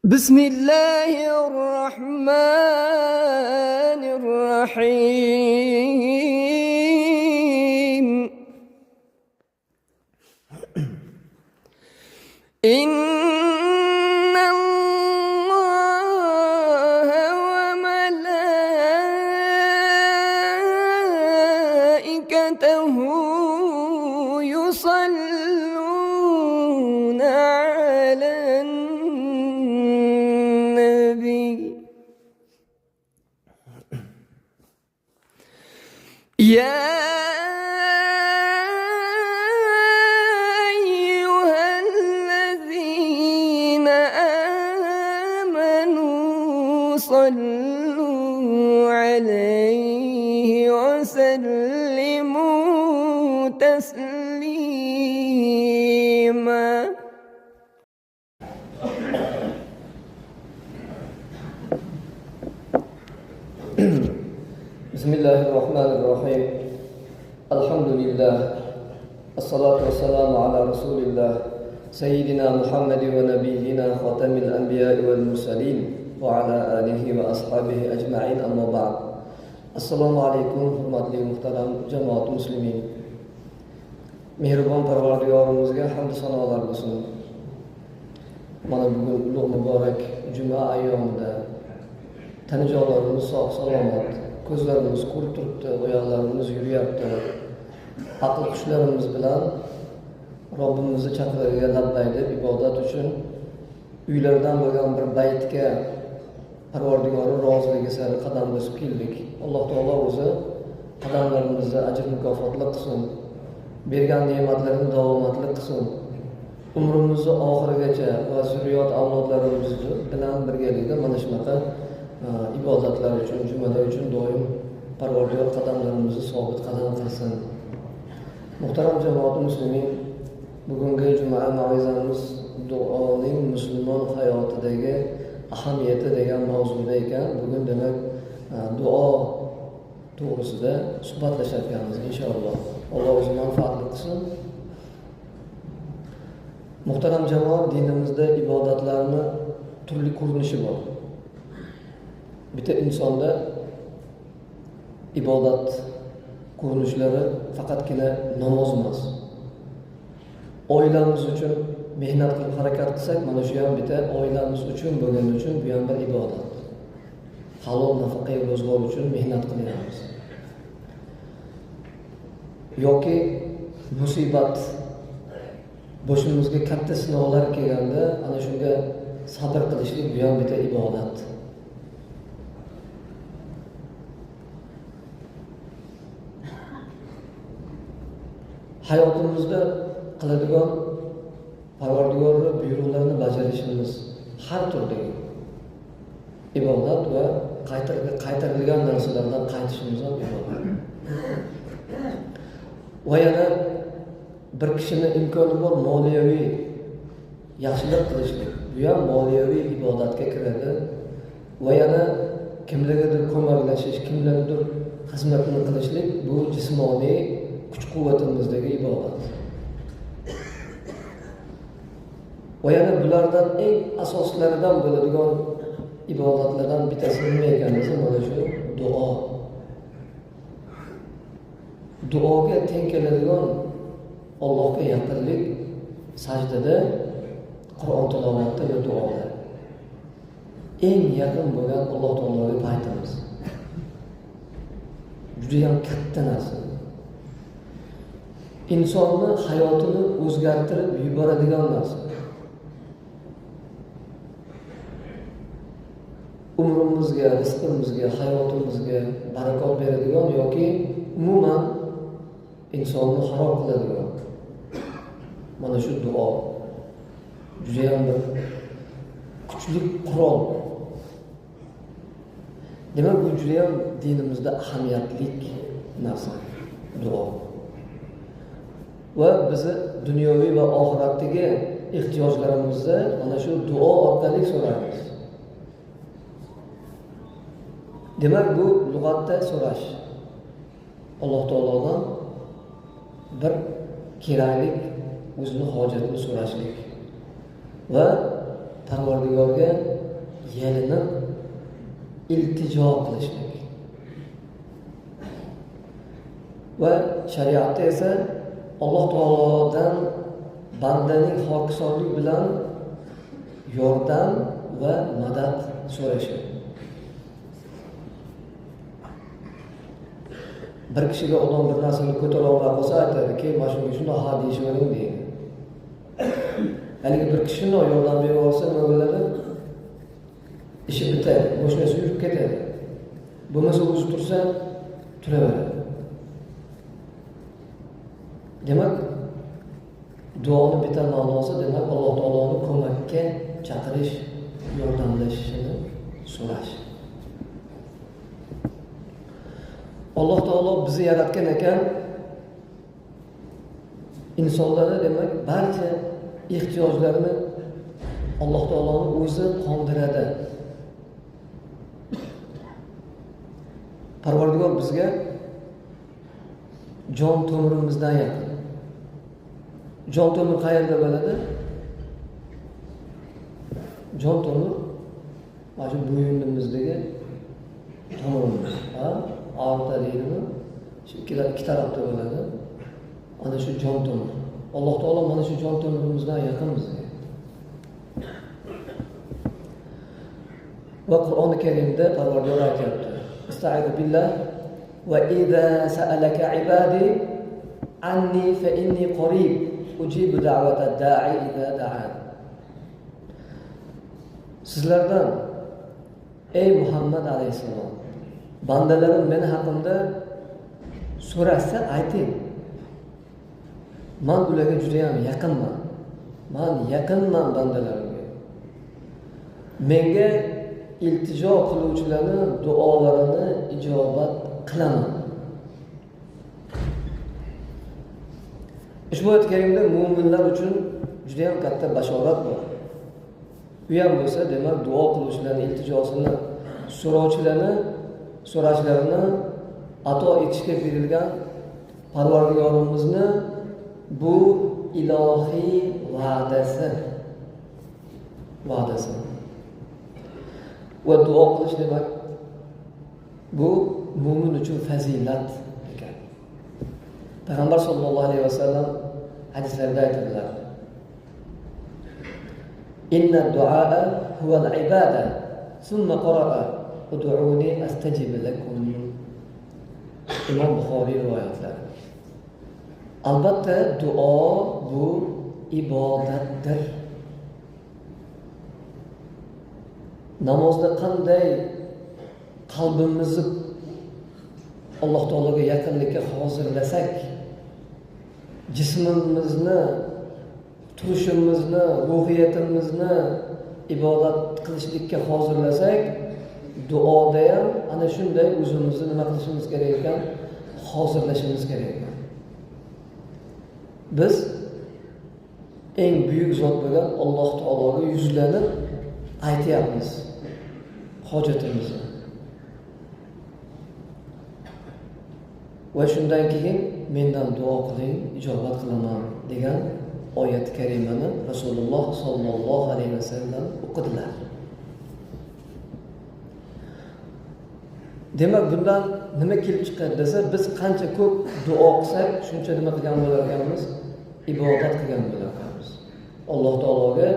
بسم الله الرحمن الرحيم إن الله وملائكته يصلون على النبي يا أيها الذين آمنوا صلوا عليه وسلموا تسليما. بسم الله الرحمن الرحيم الحمد لله الصلاة والسلام على رسول الله سيدنا محمد ونبينا خاتم الأنبياء والمرسلين وعلى آله وأصحابه أجمعين أما بعد السلام عليكم hurmatli muhtaram jamoat muslimin. Mehribon Parvardigorimizga hamd sanolar bo'lsin. Mana bugun ulug' muborak juma ayyomida tanajolarimiz sog' salomat, ko'zlarimiz ko'rib turibdi, oyoqlarimiz yuryapti. Aql hushlarimiz bilan Robbimizni chaqirig'iga labbay deb ibodat uchun uylardan bo'lgan bir baytga Parvardigori roziligi sari qadam bosib keldik. Alloh taolo o'zi qadamlarimizni ajr mukofotli qilsin, bergan ne'matlarini davomatli qilsin. Umrimizni oxirigacha va zurriyot avlodlarimiz bilan birgalikda mana shunaqa ibodatlar uchun, jumalar uchun doim Parvardigor qadamlarimizni sobit qadam qilsin. Muhtaram jamoat muslimin, bugungi juma mav'izamiz duoning musulmon hayotidagi ahamiyati degan mavzuda ekan. Bugun demak duo to'g'risida suhbatlashayotganmiz inshaalloh. Alloh o'zi manfaatli qilsin. Muhtaram jamoat, dinimizda ibodatlarning turli ko'rinishi bor. Bitta insonda ibodat ko'rinishlari faqatgina namoz emas. Oilamiz uchun mehnat qilib harakat qilsak, mana shu ham bitta oilamiz uchun bo'lgani uchun bu ham bir ibodat. Halol nafaqa ro'zg'or uchun mehnat qilyapmiz. Yoki musibat, boshimizga katta sinovlar kelganda ana shunga sabr qilishlik bu ham bitta ibodat. Hayotimizda qiladigan Parvardigorning buyruqlarini bajarishimiz har turdagi ibodat va qaytarilgan narsalardan qaytishimiz ham ibodat. Va yana bir kishining imkoni bor moliyaviy yaxshilik qilishlik, bu ham moliyaviy ibodatga kiradi. Va yana kimlargadir ko'maklashish, kimlargadir xizmatini qilishlik, bu jismoniy kuch-quvvatimizdagi ibodat. Va yana bulardan eng asoslaridan bo'ladigan ibodatlardan bittasi nima ekan desa, mana shu duo. Duoga teng keladigan Allohga yaqinlik sajdada, Qur'on tilovatida va duoda. Eng yaqin bo'lgan Alloh taologa paytimiz. Juda ham katta narsa. İnsonni hayotini o'zgartirib yuboradigan narsa. Umrimizga, rizqimizga, hayotimizga barakot beradigan yoki umuman insonni xarob qiladigan. Mana shu duo juda ham bir kuchli qurol. Demak, bu juda ham dinimizda ahamiyatli narsa duo. Va bizni dunyoviy va oxiratdagi ehtiyojlarimizni mana shu duo orqali so'raymiz. Demak, bu lug'atda so'rash. Alloh taolodan bir keraklik, o'zini hojatini so'rashlik va Parvardigorga yelinib iltijo qilishlik. Va shariatda esa Alloh taolodan bandaning hokisonlik bilan yordam va madad so'rashi. Bir kishiga odam bir narsani ko'tara olmay qolsa aytadiki, "Mana shunga shunday ha deyishvering" deydi. Haligi bir kishi yordam berib olsa nima bo'ladi? Ishi bitadi, mashinasi yurib ketadi. Bo'lmasa o'zi tursa, turaveradi. Demak, duoni bitta ma'nosi demak Alloh taoloni ko'makka chaqirish, yordamlashishini so'rash. Alloh taolo bizni yaratgan ekan, insonlarni demak barcha ehtiyojlarini Alloh taoloning o'zi qondiradi. Parvardigor bizga jon to'mirimizdan yaqin. Jon tomir qayerda bo'ladi? Jon tomir mana shu bo'yinimizdagi tomirimiz. Orta deydimi? Shu ikki tarafda bo'ladi. Ana shu jon tomir. Alloh taolo mana shu jon tomirimizdan yaqin bizga. Va Qur'oni Karimda Parvardigor aytayapti: "Istaizu billah va idza sa'alaka ibadi anni fa inni qarib ujibu da'wata da'i idza da'an." Sizlardan ey Muhammad alayhisalom, bandalarim meni haqimda so'rashsa ayting. Men ularga juda ham yaqinman. Men yaqinman bandalarimga. Menga iltijo qiluvchilarning duolarini ijobat qilaman. Ushbu oyat karimda mu'minlar uchun juda ham katta bashorat bor. U ham bo'lsa, demak, duo qiluvchilarning iltijosini, so'rashlarini ato etishga berilgan Parvardigorimizni bu ilohiy va'dasi. Va duo qilish demak bu mu'min uchun fazilat ekan. Payg'ambar sollallohu alayhi vasallam hadislarda aytadilar: "Inna du'a huwa al-ibada." Summa qara'a: "Ud'uni astajib lakum." Imom Buxoriy rivoyatlari. Albatta duo bu ibodatdir. Namozda qanday qalbimizni Alloh taologa yaqinlikka hozirlasak, jismimizni, turishimizni, ruhiyatimizni ibodat qilishlikka hozirlasak, duoda ham ana shunday o'zimizni nima qilishimiz kerak ekan? Hozirlashimiz kerak ekan. Biz eng buyuk zot bo'lgan Alloh taologa yuzlanib aytyapmiz hojatimizni. Va shundan keyin mendan duo qiling, ijobat qilaman degan oyat karimani Rasululloh sollallohu alayhi vasallam o'qidilar. Demak, bundan nima kelib chiqadi desa, biz qancha ko'p duo qilsak, shuncha nima qilgan bo'lar ekanmiz? Ibodat qilgan bo'lar ekanmiz. Alloh taologa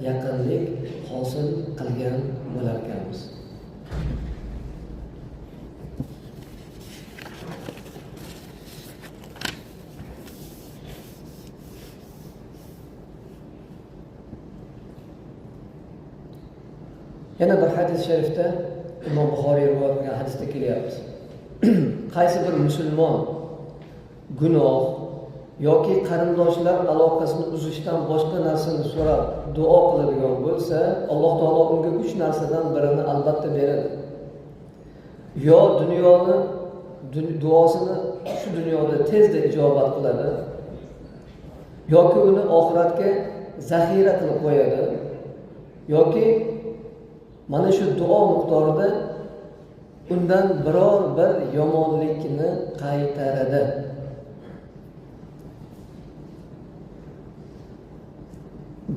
yaqinlik hosil qilgan bo'lar ekanmiz. Yana bir hadis sharifda Imom Buxoriy rivoyat qilgan hadisda kelyapti. Qaysi bir musulmon gunoh yoki qarindoshlar aloqasini uzishdan boshqa narsani so'rab duo qiladigan bo'lsa, Alloh taolo unga 3 narsadan birini albatta beradi. Yo duosini shu dunyoda tezda ijobat qiladi, yoki uni oxiratga zaxira qilib qo'yadi, yoki mana shu duo miqdorida undan biror bir yomonlikni qaytaradi.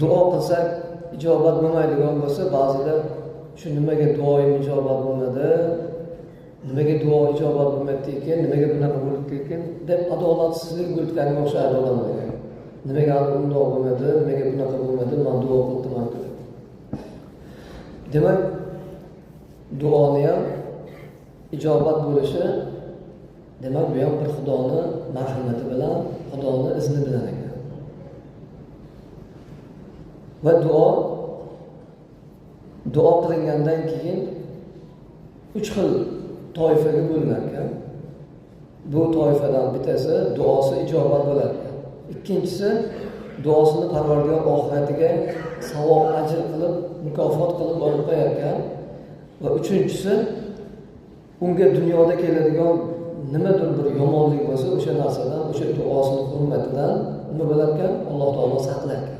Duo qilsak ijobat bo'lmaydigan bo'lsa, ba'zida shu nimaga duoyim ijobat bo'lmadi, nimaga duo ijobat bo'lmadi ekan, nimaga bunaqa bo'ldi ekan deb adolatsizlik bo'lganga o'xshaydi odamlarga. Nimaga bundoq bo'lmadi, nimaga bunaqa bo'lmadi, men duo qildim. Demak, duoni ham ijobat bo'lishi demak bu ham bir Xudoni marhamati bilan, Xudoni izni bilan ekan. Va duo qilingandan keyin 3 xil toifaga bo'linar ekan. Bu toifadan bittasi duosi ijobat bo'ladi. Ikkinchisi duosini Parvardigor oxiratiga savob ajr qilib, mukofot qilib olib qo'yar ekan. Va uchinchisi unga dunyoda keladigan nimadir bir yomonlik bo'lsa, o'sha narsadan, o'sha duosini hurmatidan nima bo'lar ekan? Alloh taolo saqlar ekan.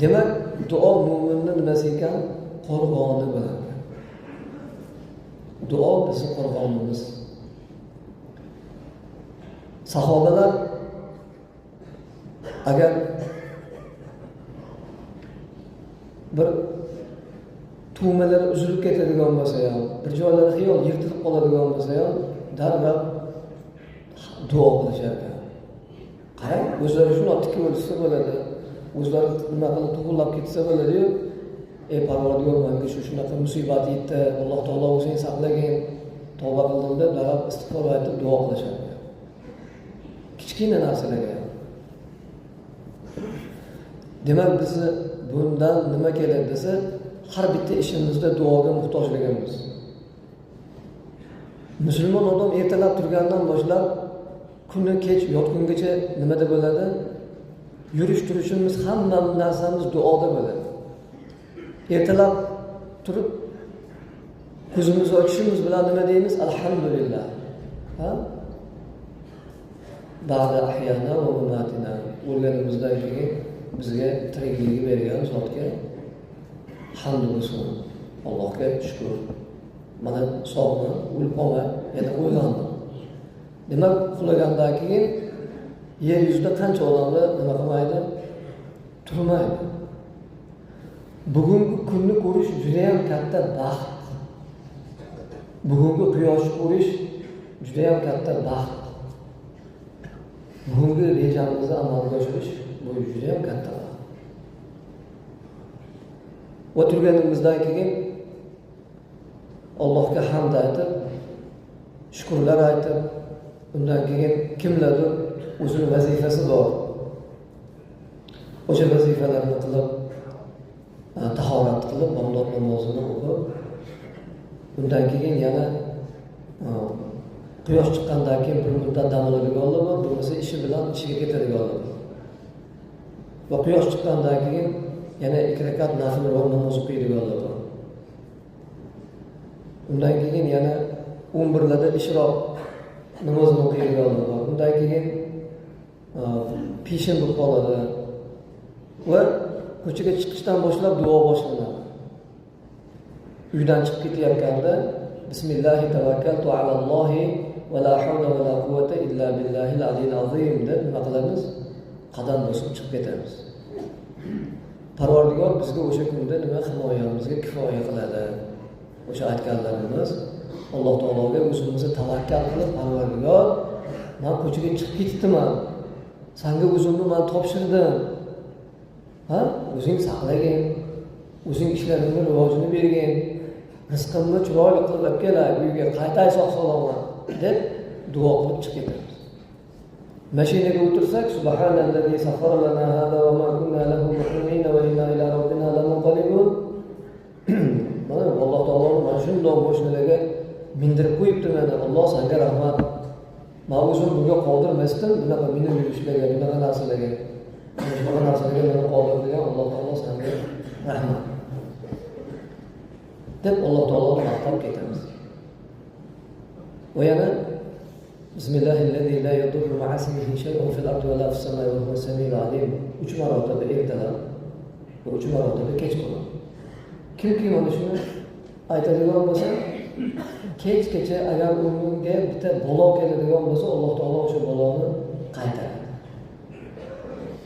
Demak, duo mo'minning nimasi ekan? Qo'rg'oni bo'lar ekan. Duo bizning qo'rg'onimiz. Sahobalar agar bir tuğmalar uzilib ketadigan bo'lsa ham, bir joylari xiyol yirtilib qoladigan bo'lsa ham, darrov duo qilishar ekan. Qarang, o'zlari shuni tikib o'lsa bo'ladi, o'zlari nima qilib tug'ilib ketsa bo'ladi-yu, ey Parvardigor, menga shunaqa musibat yetdi, Alloh taolo o'zing saqlagin, tavba qildim deb darrov istig'for aytib duo qilishar. Kichkina narsalarga. Demak, bizni bundan nima keladi desa, har bitta ishimizda duoga muhtojligimiz. Musulmon odam ertalab turgandan boshlab kuni kech yotgungacha nimada bo'ladi? Yurish turishimiz, hamma narsamiz duoda bo'ladi. Ertalab turib ko'zimizni ochishimiz bilan nima deymiz? Alhamdulillah. Ha? Ba'da ahyana va mamatina. O'lganimizdan keyin bizga tiriklik bergan zotga hamd bo'lsin. Allohga shukr. Mana sog'man, o'lib qolmay, yana o'ylandim. Demak, uxlagandan keyin yer yuzida qancha odamlar nima qilmaydi? Turmaydi. Bugungi kunni ko'rish juda ham katta baxt. Bugungi quyoshni ko'rish juda ham katta baxt. Bugungi rejamizni amalga oshirish bu juda ham katta baxt. Va turganimizdan keyin Allohga hamd aytib, shukrlar aytib, undan keyin kimlardir o'zining vazifasi bor. O'sha vazifalarni qilib, tahorat qilib, bomdod namozini o'qib, undan keyin yana quyosh chiqqandan keyin bir muddat dam oladiganlar bor, bo'lmasa ishi bilan ishiga ketadiganlar bor. Va quyosh chiqqandan keyin yana 2 rakat nafil namoz o'qiydiganlar bor. Undan keyin yana 11larda ishroq namozini o'qiydiganlar bor. Undan keyin peshin bo'lib qoladi. Va ko'chaga chiqishdan boshlab duo boshlanadi. Uydan chiqib ketayotganda Bismillahi tavakkaltu alallohi va la havla va la quvvata illa billahil aliyil azim deb nima qilamiz? Qadam bosib chiqib ketamiz. Parvardigor bizga o'sha kunda nima himoyamizga kifoya qiladi. O'sha aytganlarimiz Alloh taologa o'zimizni tavakkal qilib, Parvardigor, men ko'chaga chiqib ketibman. Senga o'zimni men topshirdim. Ha? O'zing saqlagin. O'zing ishlarimga rivojini bergin. Rizqimni chiroyli qilib olib kelay, uyga qaytay sog'-salomat deb duo qilib chiqib ketamiz. Mashinaga o'tirsak, subhanallazi sakhara lana hada va ma kunna lahu muqrinin va inna ila robbina lamunqalibun. Mana Alloh taolo mana shunday mashinalarga mindirib qo'yibdi meni. Alloh senga rahmat. Men o'zim bunga qodir emasdim, bunaqa minib yurishlarga, bunaqa narsalarga. Bunaqa narsalarga meni qodir degan Alloh taolo senga rahmat. Deb Alloh taoloni maqtab ketamiz. Va yana Bismillahirrahmanirrahim la yadurru ma'a ismihi shay'un fil ardi wa la fis samai wa huwas samiul alim. 3 marotaba ertalab va 3 marotaba kechqurun. Kimki mana shuni aytadigan bo'lsa, kechgacha agar unga bitta balo keladigan bo'lsa, Alloh taolo o'sha baloni qaytaradi.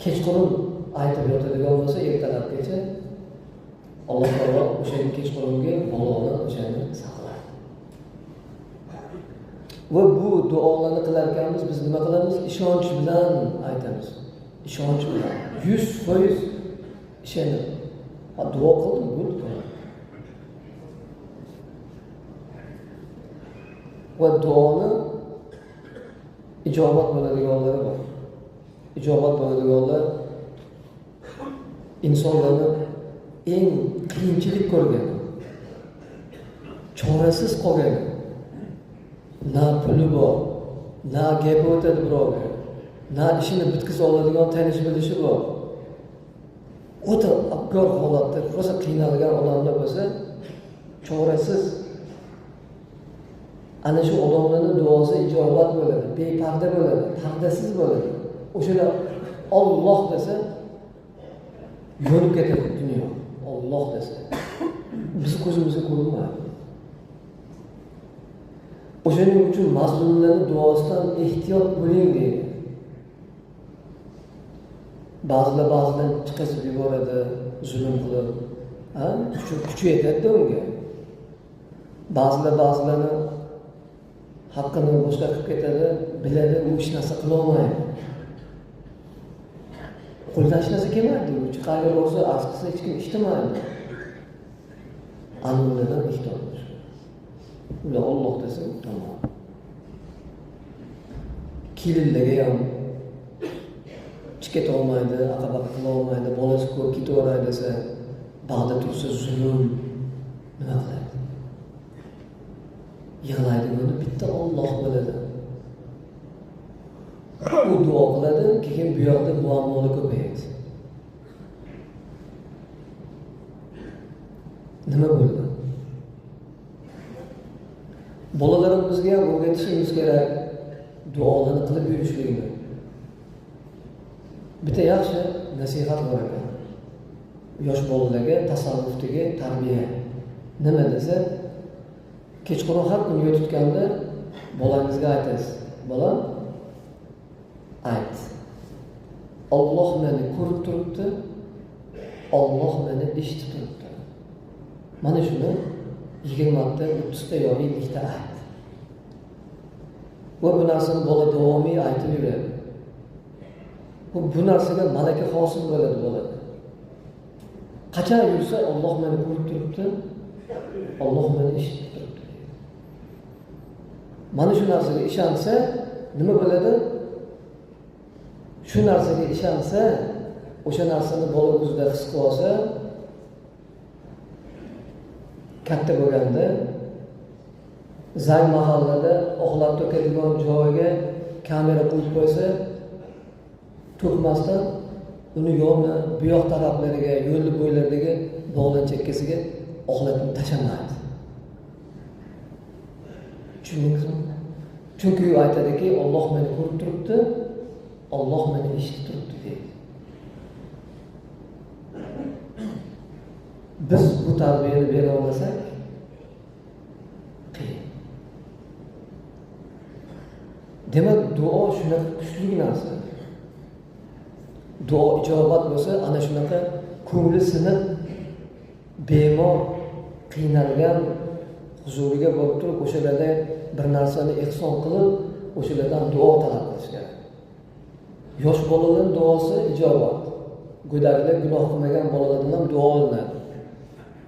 Kechqurun aytib yotadigan bo'lsa ertalabgacha Alloh taolo o'shani kechqurungi bolani o'shani saqlaydi. Va bu duolarni qilar ekanmiz, biz nima qilamiz? Ishonch bilan aytamiz. Ishonch bilan 100% ishonib. Ha, duo qildim, bo'ldi. Va duoni ijobat bo'ladiganlari bor. Ijobat bo'ladiganlar insonlarni eng qiyinchilik ko'rgan, chorasiz qolgan, na puli bor, na gapi o'tadi birovga, na ishini bitkiza oladigan tanish bilishi bor. O'ta abgor holatda rosa qiynalgan odamlar bo'lsa, chorasiz ana shu odamlarning duosi ijobat bo'ladi, beparda bo'ladi, pardasiz bo'ladi. O'shalar Alloh desa yo'lib ketadi dunyo. Alloh desa biz ko'zimizga ko'rinmaydi. O'shaning uchun mazlumlarning duosidan ehtiyot bo'ling deydi. Ba'zilar chiqazib yuboradi, zulm qilib, kuchi yetadi unga. Ba'zilarni haqqini boshqa qilib ketadi, biladi, u hech narsa qila olmaydi. Qo'ldan hech narsa kelmaydi, u chiqarib bo'lsa, arz qilsa hech kim eshitmaydi. Anunlardan ehtiyot bo'lish. Ular Alloh desa tamom. Kelinlarga ham chiqet olmaydi, aqaba qila olmaydi, bolasi ko'p ketaveray desa, bog'da tursa zulm, nima qiladi? Yig'laydigani bitta Alloh biladi. U duo qiladi, keyin bu yoqda muammolar ko'payadi. Nima bo'ldi? Bolalarimizga ham o'rgatishimiz kerak, duolarni qilib yurishlikni. Bitta yaxshi nasihat bor ekan. Yosh bolalarga tasavvufdagi tarbiya. Nima desa, kechqurun har kun yotibganda bolangizga aytasiz. Bolam, ayt. Alloh meni ko'rib turibdi, Alloh meni eshitib turibdi. Mana shuni 20 ta, 30 ta yoki 50 ta ayt. Va bu narsani bola davomiy aytib yuradi. Bu narsaga malaka hosil bo'ladi bolada. Qachon yursa Alloh meni ko'rib turibdi, Alloh meni eshitib turibdi. Mana shu narsaga ishonsa, nima bo'ladi? Shu narsaga ishonsa, o'sha narsani bola o'zida his qilib olsa, katta bo'lganda zang mahallada oqlab to'kadigan joyiga kamera qo'yib qo'ysa, to'kmasdan uni yo'lni bu yoq taraflariga, yo'lni bo'ylaridagi bog'dan chekkasiga oqlatib tashlamaydi. Tushundingizmi? Chunki u aytadiki, Alloh meni ko'rib turibdi, Alloh meni eshitib turibdi deydi. Biz bu tarbiyani bera olmasak, qiyin. Demak, duo shunaqa kuchli narsa. Duo ijobat bo'lsa, ana shunaqa ko'ngli sinib, bemor, qiynalgan huzuriga borib turib, o'shalarda bir narsani ehson qilib, o'shalardan duo talab qilish kerak. Yosh bolalarning duosi ijobat. Go'daklar gunoh qilmagan bolalardan ham duo olinadi.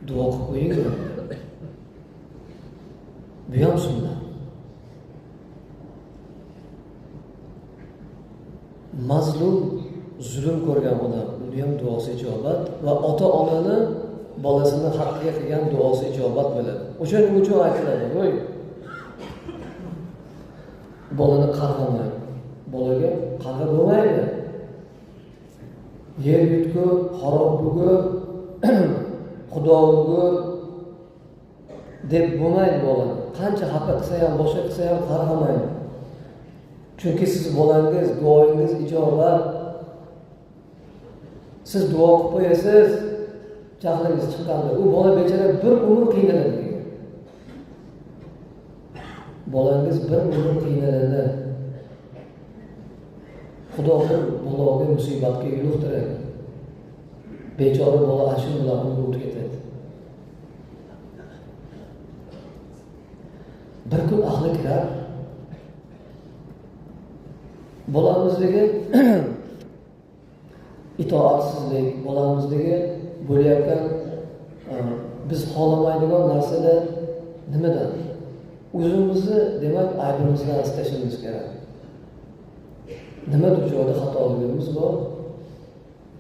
Duo qilib qo'ying. Bu ham sunnat. Mazlum, zulm ko'rgan odam, uni ham duosi ijobat va ota-onani bolasini haqqiga qilgan duosi ijobat bo'ladi. O'shaning uchun aytiladi, voy bolani qarg'amang. Bolaga qarg'a bo'lmaydi. Yer yutgur, xarob bugur, xudo bugur deb bo'lmaydi bolani. Qancha xafa qilsa ham, boshqa qilsa ham qarg'amaydi. Chunki siz bolangiz, duoyingiz ijobat. Siz duo qilib qo'yasiz, jahlingiz chiqqanda, u bola bechara bir umr qiynaladi. Bolangiz bir umr qiynaladi. Xudo bir baloga, musibatga yo'liqtiradi. bechora bola ana shu bilan unutib ketadi. Bir kun ahli kirar, bolamizdagi itoatsizlik, bolamizdagi bo'layotgan biz xohlamaydigan narsada nimadan? O'zimizni demak aybimizdan istashimiz kerak. Nimadir joyda xatoligimiz bor.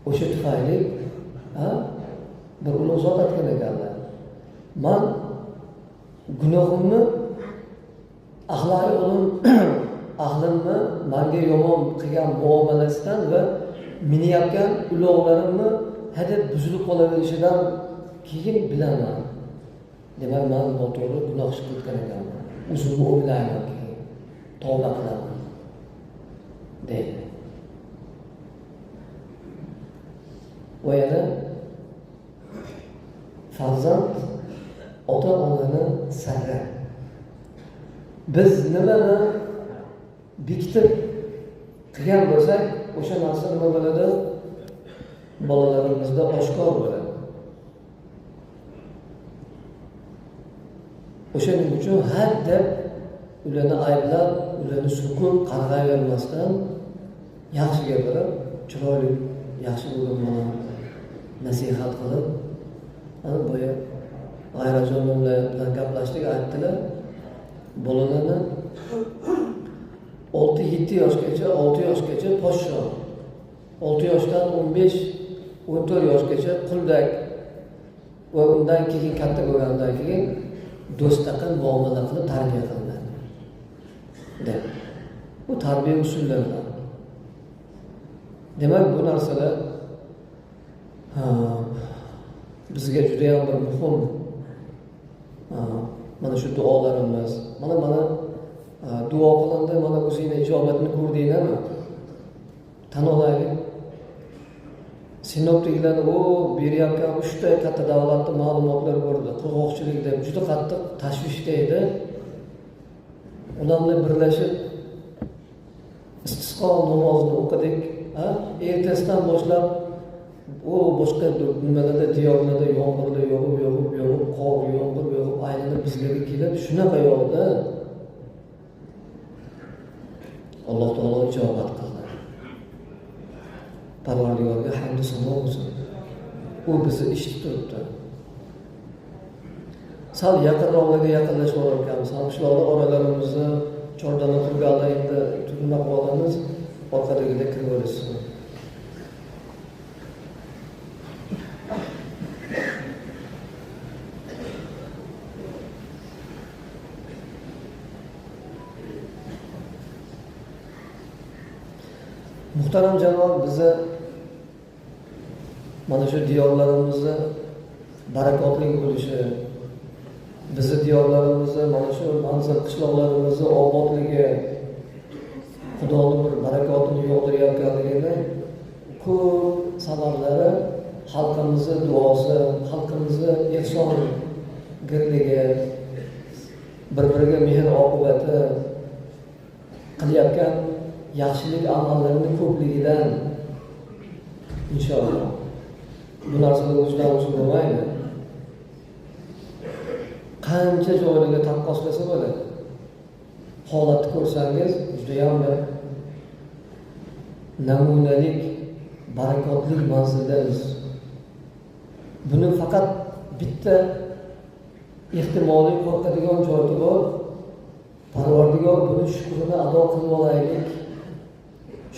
O'sha tufayli bir ulug' zot aytgan ekanlar. Men gunohimni axloqiy o'lim ahlimni menga yomon qilgan muomalasidan va meni yapgan ulug'larimni hadeb buzilib qolaverishidan keyin bilaman. Demak, men noto'g'ri gunoh ish qilgan ekanman. O'zimni o'ylayman keyin tavba qilaman deydi. Va yana farzand ota-onani sari. Biz nimani bekitib qilgan bo'lsak, o'sha narsa nima bo'ladi? Bolalarimizda oshkor bo'ladi. O'shaning uchun har deb ularni ayblab, ularni sukun qarg'ayvermasdan yaxshi gapirib, chiroyli, yaxshi bo'lgan nasihat qilib, boya G'ayrajon bilan gaplashdik, aytdilar, bolalarni 6 yoshgacha poshsho, 6 yoshdan 15-14 yoshgacha quldak va undan keyin katta bo'lgandan keyin do'staqin muomala qilib tarbiya qilinadi. Bu tarbiya usullari. Demak, bu narsalar bizga juda ham bir muhim. Mana shu duolarimiz, mana duo qilindi, mana o'zingizning ijobatini ko'rdinglarmi? Tan olaylik. Sinoptiklar berayotgan 3 ta katta davlatda ma'lumotlar bo'ldi. Qurg'oqchilikda juda qattiq tashvishda edi. Ular bilan birlashib istisqo namozini o'qidik. Ertasidan boshlab boshqa nimalarda diyorlarda yomg'irlar yog'ib, qor yomg'ir yog'ib, aylanib bizlarga kelib, shunaqa yo'lda Alloh taolo ijobat qildi. Parvardigorga hamd sano bo'lsin. U bizni eshitib turibdi. Sal yaqinroqlarga yaqinlashib olayotganmiz. Shularni oralarimizni chordana turganlar endi turmab olamiz, orqadagida kirib olishsin. Muhtaram janob, bizni mana shu diyorlarimizni barakotli bo'lishi, bizni diyorlarimizni mana shu manzil qishloqlarimizni obodligi, Xudoning bir barakotini yog'dirayotganligini ko'p sabablari xalqimizni duosi, xalqimizni ehsongirligi, bir-biriga mehr oqibati, qilayotgan yaxshilik amallarining ko'pligidan inshaalloh. Bu narsalar o'zidan o'zi bo'lmaydi. Qancha joylarga taqqoslasa bo'ladi. Holatni ko'rsangiz, juda ham namunalik, barakotli manzildamiz. Buni faqat bitta ehtimoliy qo'rqadigan joyi bor. Parvardigor buni shukrini ado qilib olaylik.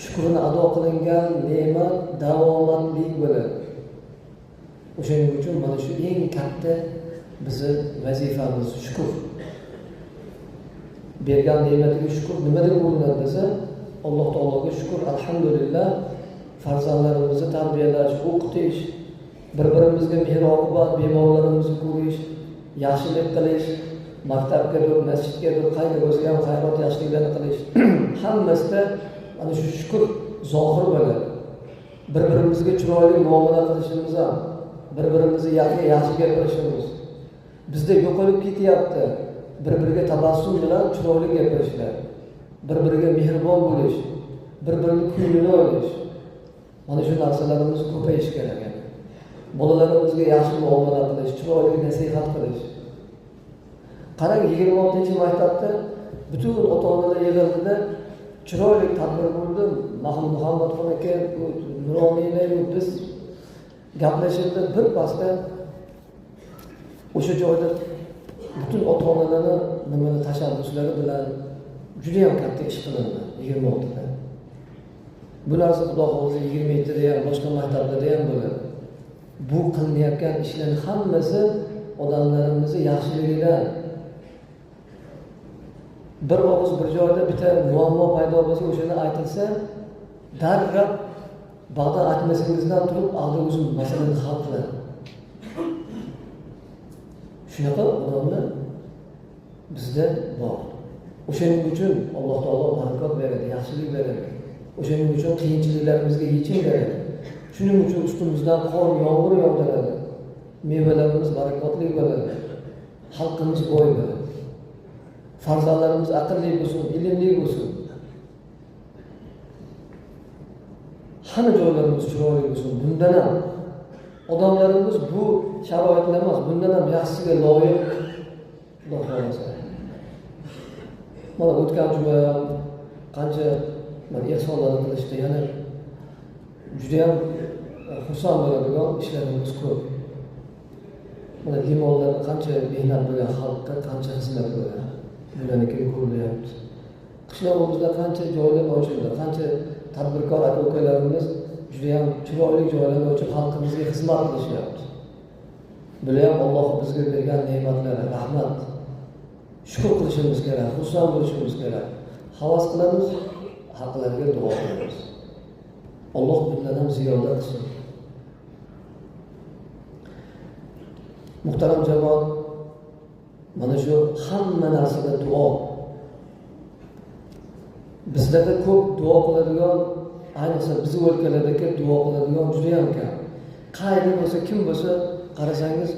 Shukrini ado qilingan ne'mat davomatlik bo'ladi. O'shaning uchun mana shu eng katta bizni vazifamiz shukr. Bergan ne'matiga shukr nima deb bo'linadi desa, Alloh taologa shukr, alhamdulillah, farzandlarimizni tarbiyalash, o'qitish, bir-birimizga mehr-oqibat, bemorlarimizni ko'rish, yaxshilik qilish, maktabgadir, masjidgadir, qayda bo'lsa ham xayrot yaxshiliklarni qilish, hammasida ana shu shukr zohir bo'ladi. Bir-birimizga chiroyli muomala qilishimiz ham, bir-birimizni yaxshi gapirishimiz. Bizda yo'qolib ketyapti. Bir-biriga tabassum bilan chiroyli gapirishlar, bir-biriga mehribon bo'lish, bir-birini ko'nglini olish. Mana shu narsalarimiz ko'payishi kerak. bolalarimizga yaxshi muomala qilish, chiroyli nasihat qilish. Qarang, 26-maktabda butun ota-onalar yig'ildida chiroyli tadbir bo'ldi. Muhammadxon aka, Nuroniylar biz gaplashildi. Bir pasda o'sha joyda butun ota-onalarni nimani tashabbuslari bilan juda ham katta ish qilindi 26da. Bu narsa xudo xohlasa 27da ham boshqa maktablarda ham bo'ladi. Bu qilinayotgan ishlarning hammasi odamlarimizni yaxshiligidan. Bir og'iz bir joyda bitta muammo paydo bo'lsa, o'shani aytilsa, darrov Bag'da aytmasingizdan turib, aldi o'zim masalani hal qiladi. Shunaqa odamlar bizda bor. O'shaning uchun Alloh taolo barakot beradi, yaxshilik beradi. O'shaning uchun qiyinchiliklarimizga yechim beradi. Shuning uchun ustimizdan qor, yomg'ir yog'diradi. Mevalarimiz barakotli bo'ladi. Xalqimiz boy bo'ladi. Farzandlarimiz aqlli bo'lsin, ilmli bo'lsin. Hamma joylarimiz chiroyli bo'lsin. Bundan ham odamlarimiz bu sharoitlar emas, bundan ham yaxshisiga loyiq Xudo xolasa. Mana o'tgan juma qancha ehsonlarni qilishdi, yana juda ham xursand bo'ladigan ishlarimiz ko'p. Mana limonlarni qancha mehnat bilan xalqqa qancha xizmat qilgan. Bularni ko'rilyapti. Qishlog'imizda qancha joylar ochildi, qancha tadbirkor aka-ukalarimiz juda ham chiroyli joylarni ochib xalqimizga xizmat qilishyapti. Bular ham Alloh bizga bergan ne'matlari, rahmat. Shukr qilishimiz kerak, xursand bo'lishimiz kerak. Havas qilamiz, haqlarga duo qilamiz. Alloh bundan ham ziyoda qilsin. Muhtaram jamoat, mana shu hamma narsada duo. Bizlarda ko'p duo qiladigan, ayniqsa bizning o'lkalardagi duo qiladigan juda ham kam. Qayerda bo'lsa, kim bo'lsa, qarasangiz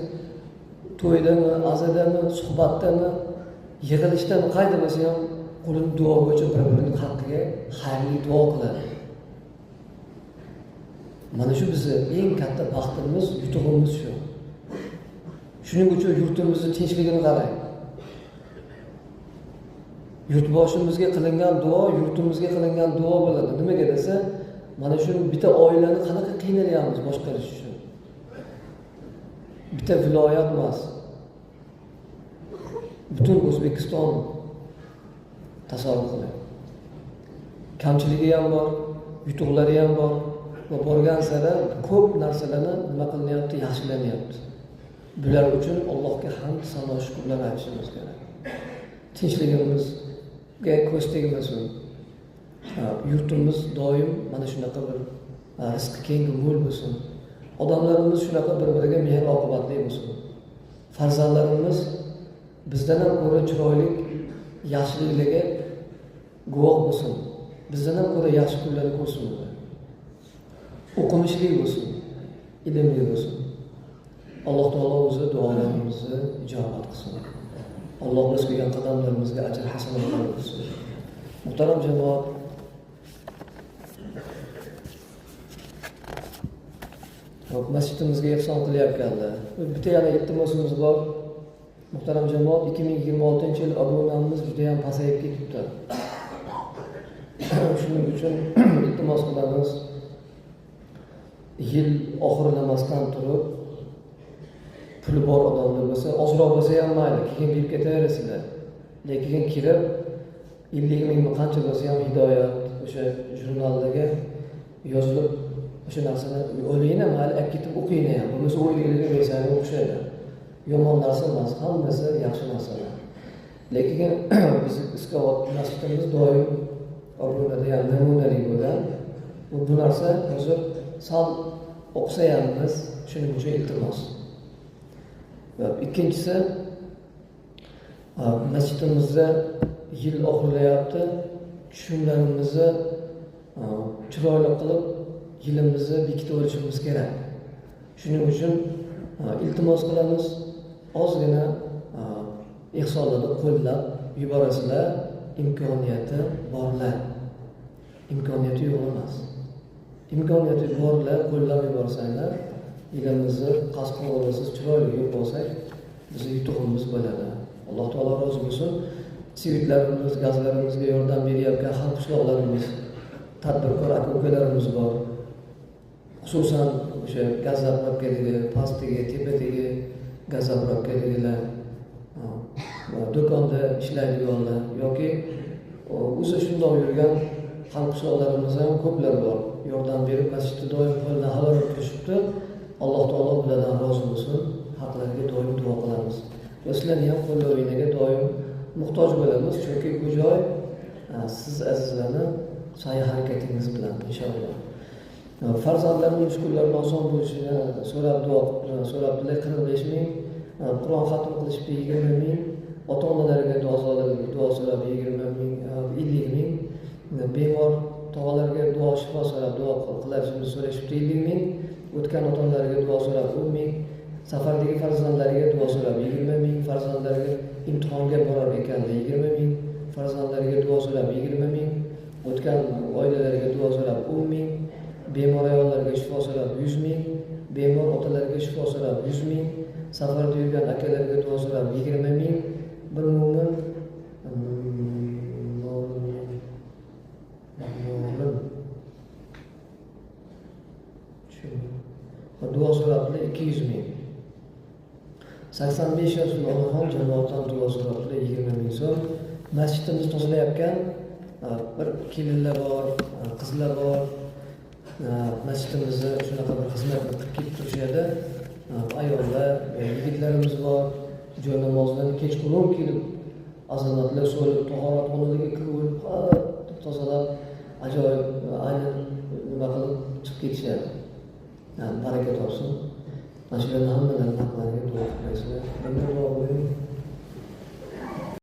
to'ydami, azadami, suhbatdami, yig'ilishdami, qayerda bo'lsa ham qo'lini duo bo'yicha bir-birining haqqiga xayrli duo qiladi. Mana shu bizning eng katta baxtimiz, yutug'imiz shu. Shuning uchun yurtimizning tinchligini qarang. Yurtboshimizga qilingan duo, yurtimizga qilingan duo bo'ladi. Nimaga desa, mana shu bitta oilani qanaqa qiynalyapmiz boshqarish uchun. Bitta viloyat emas. Butun O'zbekiston tasavvur qiling. Kamchiligi ham bor, yutuqlari ham bor va borgan sari ko'p narsalarni nima qilinyapti, yaxshilanyapti. Bular uchun Allohga hamd, sano, shukrlar aytishimiz kerak. Tinchligimizga ko'z tegmasin. Yurtimiz doim mana shunaqa bir rizqi keng mo'l bo'lsin. Odamlarimiz shunaqa bir-biriga mehr-oqibatli bo'lsin. Farzandlarimiz bizdan ham ko'ra chiroyli, yaxshiliklarga guvoh bo'lsin. Bizdan ham ko'ra yaxshi kunlarni ko'rsin. O'qimishli bo'lsin, ilmli bo'lsin. Alloh taolo o'zi duolarimizni ijobat qilsin. Alloh biz qo'ygan qadamlarimizga ajr hasanatlar bersin. Muhtaram jamoat, masjidimizga ehson qilyapganlar. Bitta yana iltimosimiz bor. Muhtaram jamoat, 2026-yil obunamiz juda ham pasayib ketibdi. Shuning uchun iltimos qilamiz. Yil oxirlamasdan turib, puli bor odamlar bo'lsa, ozroq bo'lsa ham mayli, keyin berib ketaverasizlar. Lekin kirib 50 ming qancha bo'lsa ham hidoyat o'sha jurnaldagi yozilib o'sha narsani o'ylayina mayli olib ketib o'qiyina ham. Bo'lmasa o'ylaydigan bersangiz o'xshaydi. Yomon narsa emas, hammasi yaxshi narsalar. Lekin biz iskovat masjidimiz doim obunada ham namunali bo'lgan. Bu narsa hozir sal o'qsayamiz, shuning uchun iltimos. Ikkinchisi, masjidimizda yil oxirlayapti. Tushumlarimizni chiroyli qilib, yilimizni bekitib olishimiz kerak. Shuning uchun iltimos qilamiz, ozgina ehsonlarni qo'llab yuborasizlar, imkoniyati borlar. Imkoniyati yo'q emas. Imkoniyati borlar, qo'llab yuborsanglar, yilimizni qasd-quvurisiz chiroyli yurib olsak, bizni yutug'imiz bo'ladi. Alloh taolo rozi bo'lsin. Sevitlarimiz, gazlarimizga yordam berayotgan xalq qishloqlarimiz, tadbirkor aka-ukalarimiz bor. Xususan o'sha gaz zapravkaligi, pastdagi, tepadagi gaz zapravkaligilar, do'konda ishlaydiganlar yoki o'zi shundoq yurgan xalq qishloqlarimiz ham ko'plar bor. Yordam berib, masjidda doim qo'ldan xabar o'tkazishibdi. Alloh taolo ulardan rozi bo'lsin. Haqlariga doim duo qilamiz. Va sizlarni ham qo'llovinglarga doim muhtoj bo'lamiz, chunki bu joy siz azizlarni sa'y-harakatingiz bilan inshaalloh. Farzandlarning mushkullarini oson bo'lishini so'rab duo so'rabdilar. 45 ming, Qur'on xatm qilishib 20 ming, ota-onalarga duo so'rab 20 ming, 50 ming, bemor tog'alarga duo shifo so'rab duo qilishini so'rashibdi 50 ming, o'tgan ota-onalarga duo so'rab 10 ming, safardagi farzandlariga duo so'rab 20 ming, farzandlariga imtihonga borar ekanda 20 ming, farzandlariga duo so'rab 20 ming, o'tgan oilalarga duo so'rab 10 ming, bemor ayollarga shifo so'rab 100 ming, bemor otalarga shifo so'rab 100 ming, safarda yurgan akalarga duo so'rab 20 ming, bir mo'min duo so'rabdilar 200 ming. 85 yoshli onaxon jamoatdan duo so'rabdilar 20 ming so'm. Masjidimizni tozalayotgan bir kelinlar bor, qizlar bor. Masjidimizda shunaqa bir xizmat qilib kelib turishadi. Ayollar, yigitlarimiz bor. Joy namozidan kechqurun kelib azonatlar so'rab, tahoratxonaga kirib, tozalab, ajoyib aynan nima qilib chiqib ketishadi. Baraka topsin. Mana shularni hammalarini haqlariga duo